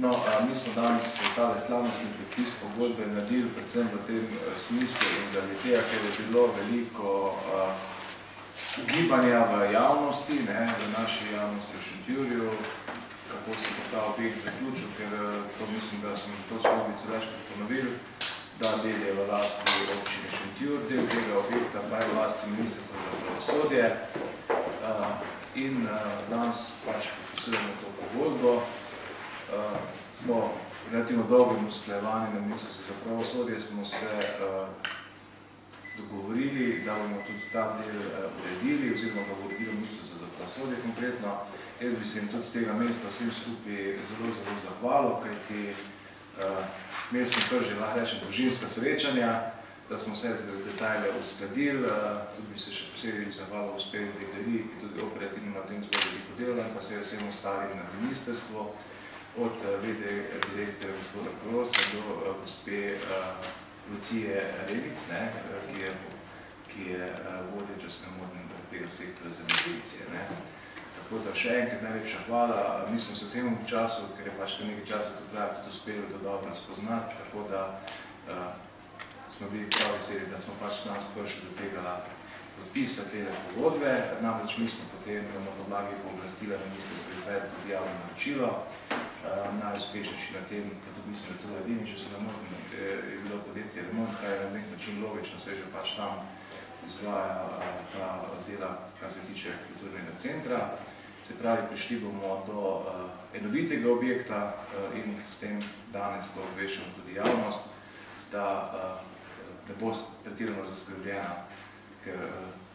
No, mi smo danes tale slavnostni podpis pogodbe naredili predvsem v tem smislu in zaradi tega, ker je bilo veliko ugibanja v javnosti, v naši javnosti v Šentjurju, kako se bo ta objekt zaključil, ker to mislim, da smo to zgodbico večkrat ponovili, da del je v lasti občine Šentjur, del tega objekta pa je v lasti Ministrstva za pravosodje in danes pač podpisujemo to pogodbo. Po relativno dolgem usklajevanju na Ministrstvu za pravosodje smo se dogovorili, da bomo tudi ta del uredili, oziroma ga bo uredilo Ministrstvo za pravosodje konkretno. Jaz bi se jim tudi z tega mesta vsem skupaj zelo zahvalil, kajti imeli smo kar že, lahko rečem, družinska srečanja, da smo vse detajle uskladili. Tudi bi se še posebej zahvalil gospe Degleriji, ki tudi operativno na tem zelo veliko dela, in pa se vsem ostalim na ministrstvo, od VD direktorja gospoda Kolosa do gospe Lucije Revic, ki je vodja, če se ne motim, tega sektora za medicije. Tako da še enkrat najlepša hvala. Mi smo se v tem času, ker je pač nekaj časa to traja, tudi uspeli to dobro spoznati, tako da smo bili prav veseli, da smo pač nas prišli do tega podpisa tele pogodbe. Namreč mi smo potem na podlagi pooblastila ministrstva izvedli tudi javno naročilo. Najuspešnejši na tem, pa tudi mislim, da celo edini, če se ne motim, je bilo podjetje Remont, kaj je na nek način logično, se že pač tam izvaja ta dela, kar se tiče kulturnega centra. Se pravi, prišli bomo do enovitega objekta in s tem danes to obveščamo tudi javnost, da ne bo pretirano zaskrbljena, ker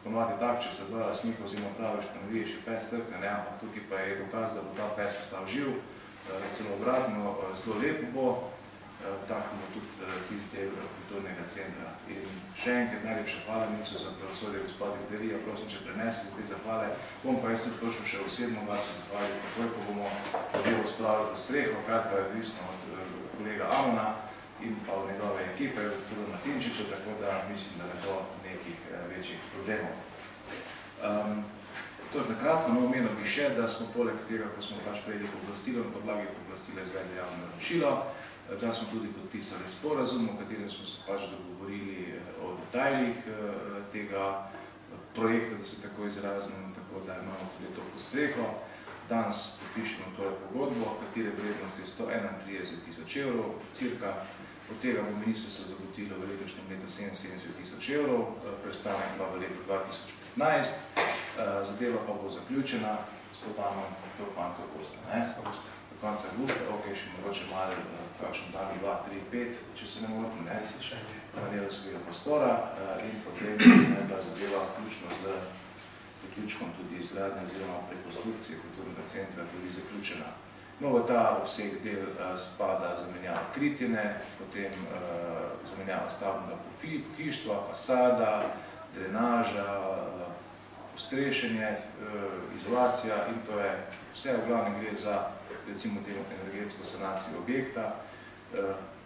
ponovadi tak, če se dva lastnika oziroma praviš, pa ne vidiš še pes crkne, ampak tukaj pa je dokaz, da bo ta pes ostal živ, celo obratno, zelo lepo bo, tako bo tudi tisti del kulturnega centra. In še enkrat najlepša hvala ministru za pravosodje, gospod Deglerija, prosim, če prenesli te zahvale. Bom pa jaz tudi prišel še osebno vas zahvaliti, takoj, ko bomo delo spravili v streho, kar pa je odvisno od kolega Amona in pa od njegove ekipe, od gospoda Martinčiča, tako da mislim, da ne bo nekih večjih problemov. To je nakratko, no omenil bi še, da smo poleg tega, ko smo pač prejeli pooblastilo, na podlagi pooblastila izvedli javno naročilo, da smo tudi podpisali sporazum, o katerem smo se pač dogovorili o detajlih tega projekta, da se tako izrazim, tako da imamo tudi to postreho. Danes podpišemo tole pogodbo, katere vrednost je 131.000 evrov, cirka. Od tega bo ministrstvo zagotovilo v letošnjem letu 77.000 evrov, preostanek pa v letu 2015. Zadeva pa bo zaključena s podanom do konca avgusta. Do konca avgusta, ok, še mogoče malo kakšen dan, 2, 3, 5, če se ne motim, manevrskega prostora in potem ta zadeva vključno z zaključkom tudi izgradnje oziroma prekonstrukcije kulturnega centra tudi zaključena. No, v ta obseg del spada zamenjava kritine, potem zamenjava stavbnega pohištva, fasada, drenaža, postrešenje, izolacija in to je vse, v glavnem gre za recimo temu energetsko sanacijo objekta.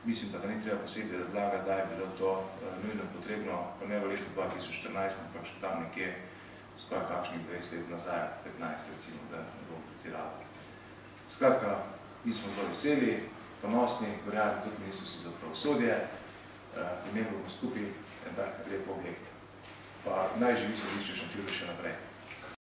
Mislim, da ni treba posebej razlagati, da je bilo to nujno potrebno, pa ne v letu 2014, ampak še tam nekje skoraj kakšnih 20 let nazaj, 15 recimo, da ne bom pretirala. Skratka, mi smo zelo veseli, ponosni, verjamem tudi ministrstvo za pravosodje, imeli bomo skupaj en tak lep objekt. Pa naj živi sodišče Šentjurju še